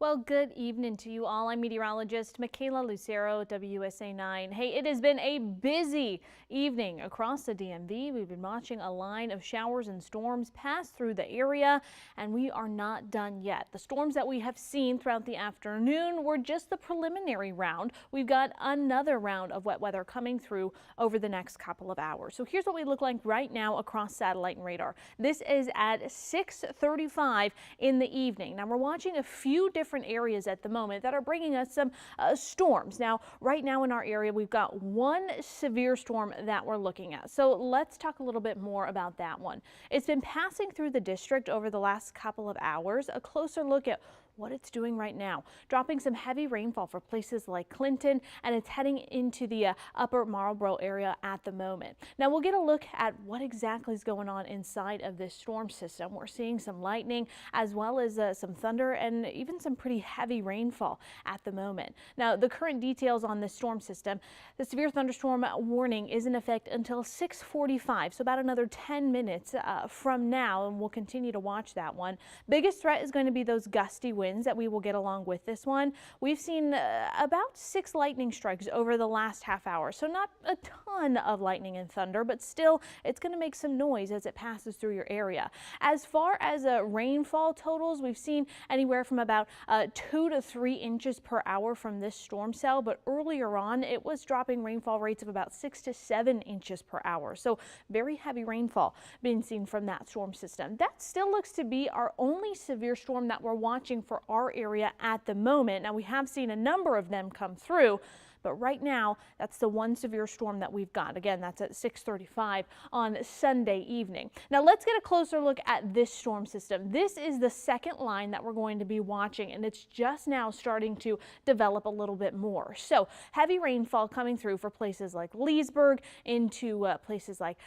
Well, good evening to you all. I'm meteorologist Michaela Lucero, WSA 9. Hey, it has been a busy evening across the DMV. We've been watching a line of showers and storms pass through the area, and we are not done yet. The storms that we have seen throughout the afternoon were just the preliminary round. We've got another round of wet weather coming through over the next couple of hours. So here's what we look like right now across satellite and radar. This is at 6:35 in the evening. Now we're watching a few different areas at the moment that are bringing us some storms. Now, right now in our area, we've got one severe storm that we're looking at. So let's talk a little bit more about that one. It's been passing through the district over the last couple of hours. A closer look at what it's doing right now, dropping some heavy rainfall for places like Clinton, and it's heading into the upper Marlboro area at the moment. Now we'll get a look at what exactly is going on inside of this storm system. We're seeing some lightning as well as some thunder and even some pretty heavy rainfall at the moment. Now the current details on this storm system, the severe thunderstorm warning is in effect until 6:45, so about another 10 minutes from now, and we'll continue to watch that one. Biggest threat is going to be those gusty winds that we will get along with this one. We've seen about 6 lightning strikes over the last half hour, so not a ton of lightning and thunder, but still it's going to make some noise as it passes through your area. As far as rainfall totals, we've seen anywhere from about 2 to 3 inches per hour from this storm cell, but earlier on it was dropping rainfall rates of about 6 to 7 inches per hour. So very heavy rainfall being seen from that storm system. That still looks to be our only severe storm that we're watching for our area at the moment. Now we have seen a number of them come through, but right now that's the one severe storm that we've got. Again, that's at 6:35 on Sunday evening. Now let's get a closer look at this storm system. This is the second line that we're going to be watching, and it's just now starting to develop a little bit more. So heavy rainfall coming through for places like Leesburg, into places like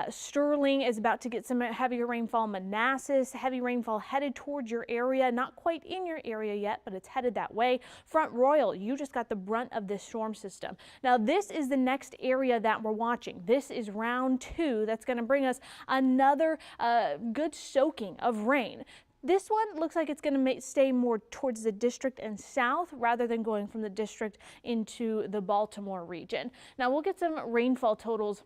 Sterling is about to get some heavier rainfall. Manassas, heavy rainfall headed towards your area, not quite in your area yet, but it's headed that way. Front Royal, you just got the brunt of this storm system. Now this is the next area that we're watching. This is round 2 that's going to bring us another good soaking of rain. This one looks like it's going to stay more towards the district and south rather than going from the district into the Baltimore region. Now we'll get some rainfall totals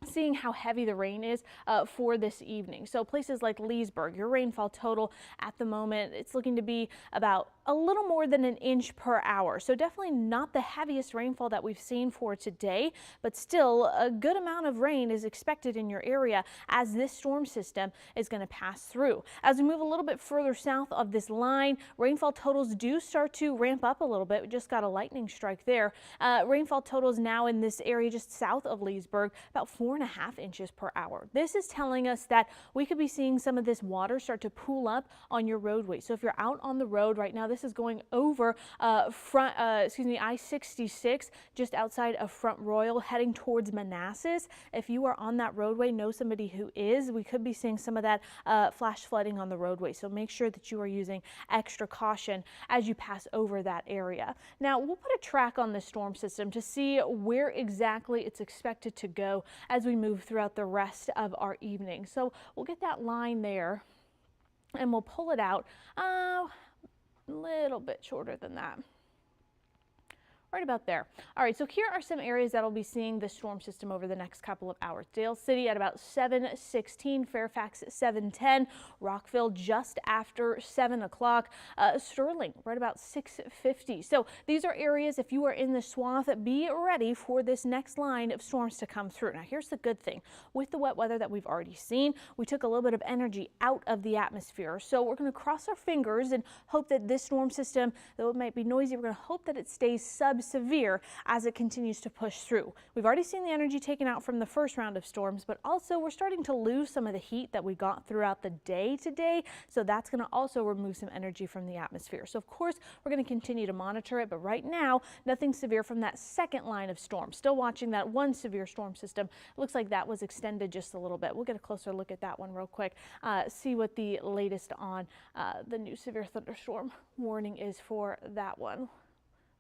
seeing how heavy the rain is for this evening. So places like Leesburg, your rainfall total at the moment, it's looking to be about a little more than an inch per hour. So definitely not the heaviest rainfall that we've seen for today, but still a good amount of rain is expected in your area as this storm system is going to pass through. As we move a little bit further south of this line, rainfall totals do start to ramp up a little bit. We just got a lightning strike there. Rainfall totals now in this area just south of Leesburg, about 4.5 inches per hour. This is telling us that we could be seeing some of this water start to pool up on your roadway. So if you're out on the road right now, this is going over I-66 just outside of Front Royal heading towards Manassas. If you are on that roadway, know somebody who is. We could be seeing some of that flash flooding on the roadway. So make sure that you are using extra caution as you pass over that area. Now we'll put a track on the storm system to see where exactly it's expected to go as we move throughout the rest of our evening. So we'll get that line there and we'll pull it out a little bit shorter than that. Right about there. All right, so here are some areas that will be seeing the storm system over the next couple of hours. Dale City at about 7:16, Fairfax at 7:10, Rockville just after 7 o'clock, Sterling right about 6:50. So these are areas, if you are in the swath, be ready for this next line of storms to come through. Now here's the good thing. With the wet weather that we've already seen, we took a little bit of energy out of the atmosphere. So we're going to cross our fingers and hope that this storm system, though it might be noisy, we're going to hope that it stays severe as it continues to push through. We've already seen the energy taken out from the first round of storms, but also we're starting to lose some of the heat that we got throughout the day today. So that's going to also remove some energy from the atmosphere. So of course we're going to continue to monitor it, but right now nothing severe from that second line of storm. Still watching that one severe storm system. It looks like that was extended just a little bit. We'll get a closer look at that one real quick, see what the latest on the new severe thunderstorm warning is for that one.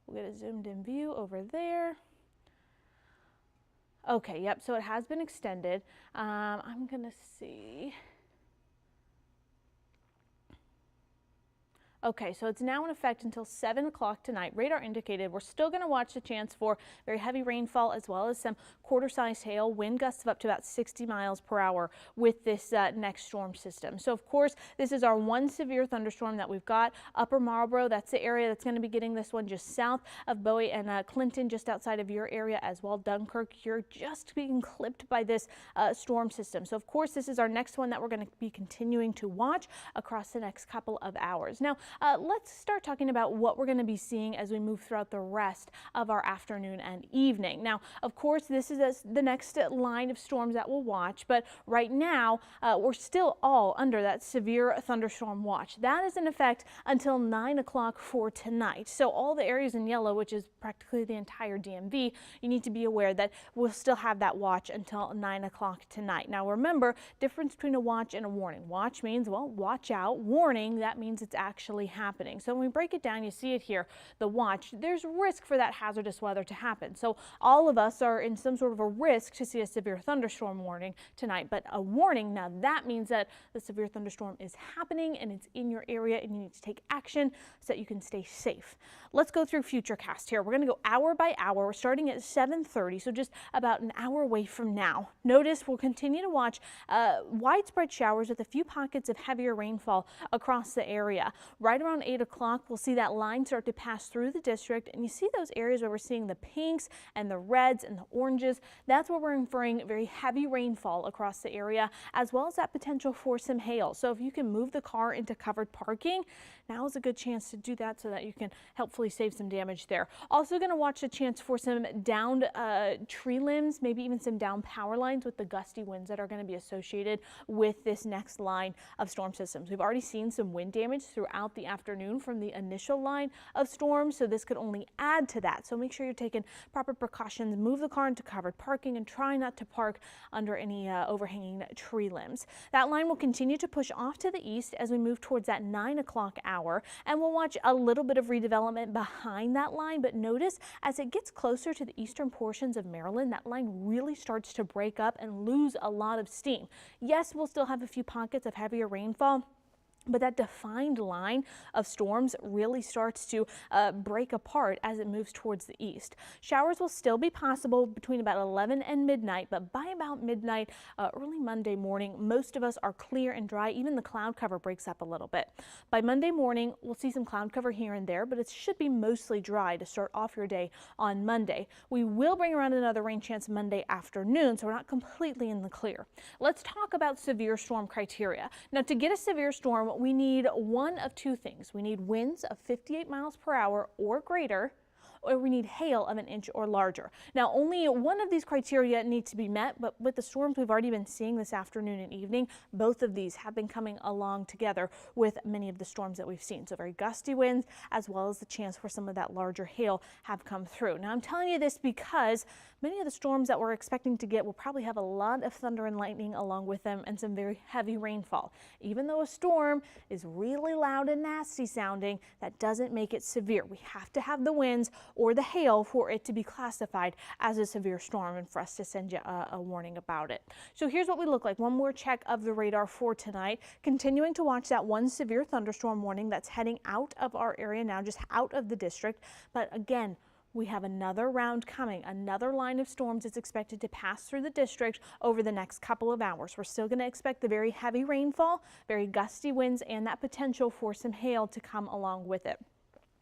We'll get a zoomed in view over there. Okay, yep, so it has been extended. I'm gonna see. Okay, so it's now in effect until 7 o'clock tonight. Radar indicated we're still going to watch the chance for very heavy rainfall as well as some quarter-sized hail, wind gusts of up to about 60 miles per hour with this next storm system. So, of course, this is our one severe thunderstorm that we've got. Upper Marlboro, that's the area that's going to be getting this one just south of Bowie and Clinton, just outside of your area as well. Dunkirk, you're just being clipped by this storm system. So, of course, this is our next one that we're going to be continuing to watch across the next couple of hours. Now, let's start talking about what we're going to be seeing as we move throughout the rest of our afternoon and evening. Now, of course, this is the next line of storms that we'll watch, but right now we're still all under that severe thunderstorm watch. That is in effect until 9 o'clock for tonight. So all the areas in yellow, which is practically the entire DMV, you need to be aware that we'll still have that watch until 9 o'clock tonight. Now remember, difference between a watch and a warning. Watch means, well, watch out. Warning, that means it's actually happening. So when we break it down, you see it here, the watch, there's risk for that hazardous weather to happen. So all of us are in some sort of a risk to see a severe thunderstorm warning tonight, but a warning, now that means that the severe thunderstorm is happening and it's in your area and you need to take action so that you can stay safe. Let's go through Futurecast here. We're going to go hour by hour. We're starting at 7:30, so just about an hour away from now. Notice we'll continue to watch widespread showers with a few pockets of heavier rainfall across the area. Right around 8 o'clock, we'll see that line start to pass through the district, and you see those areas where we're seeing the pinks and the reds and the oranges. That's where we're inferring very heavy rainfall across the area, as well as that potential for some hail. So if you can move the car into covered parking, now is a good chance to do that so that you can hopefully save some damage there. Also going to watch the chance for some downed tree limbs, maybe even some downed power lines with the gusty winds that are going to be associated with this next line of storm systems. We've already seen some wind damage throughout the afternoon from the initial line of storms, so this could only add to that. So make sure you're taking proper precautions, move the car into covered parking, and try not to park under any overhanging tree limbs. That line will continue to push off to the east as we move towards that 9 o'clock hour, and we'll watch a little bit of redevelopment behind that line, but notice as it gets closer to the eastern portions of Maryland, that line really starts to break up and lose a lot of steam. Yes, we'll still have a few pockets of heavier rainfall, but that defined line of storms really starts to break apart as it moves towards the east. Showers will still be possible between about 11 and midnight, but by about midnight, early Monday morning, most of us are clear and dry. Even the cloud cover breaks up a little bit. By Monday morning, we'll see some cloud cover here and there, but it should be mostly dry to start off your day on Monday. We will bring around another rain chance Monday afternoon, so we're not completely in the clear. Let's talk about severe storm criteria. Now, to get a severe storm, we need one of two things. We need winds of 58 miles per hour or greater, or we need hail of 1 inch or larger. Now, only one of these criteria need to be met, but with the storms we've already been seeing this afternoon and evening, both of these have been coming along together with many of the storms that we've seen. So very gusty winds, as well as the chance for some of that larger hail have come through. Now, I'm telling you this because many of the storms that we're expecting to get will probably have a lot of thunder and lightning along with them and some very heavy rainfall. Even though a storm is really loud and nasty sounding, that doesn't make it severe. We have to have the winds or the hail for it to be classified as a severe storm and for us to send you a warning about it. So here's what we look like. One more check of the radar for tonight. Continuing to watch that one severe thunderstorm warning that's heading out of our area now, just out of the district. But again, we have another round coming. Another line of storms is expected to pass through the district over the next couple of hours. We're still going to expect the very heavy rainfall, very gusty winds, and that potential for some hail to come along with it.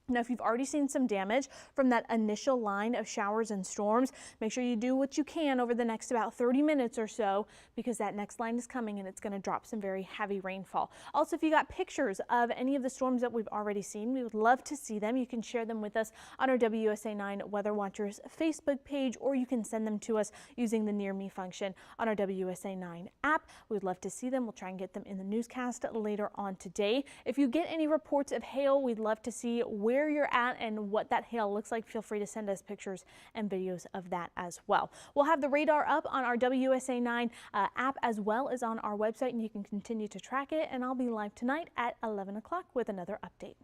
Now, if you've already seen some damage from that initial line of showers and storms, make sure you do what you can over the next about 30 minutes or so, because that next line is coming and it's going to drop some very heavy rainfall. Also, if you got pictures of any of the storms that we've already seen, we would love to see them. You can share them with us on our WUSA 9 Weather Watchers Facebook page, or you can send them to us using the Near Me function on our WUSA 9 app. We'd love to see them. We'll try and get them in the newscast later on today. If you get any reports of hail, we'd love to see where you're at and what that hail looks like. Feel free to send us pictures and videos of that as well. We'll have the radar up on our WUSA 9 app as well as on our website, and you can continue to track it. And I'll be live tonight at 11 o'clock with another update.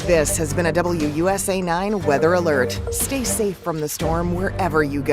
This has been a WUSA 9 weather alert. Stay safe from the storm wherever you go.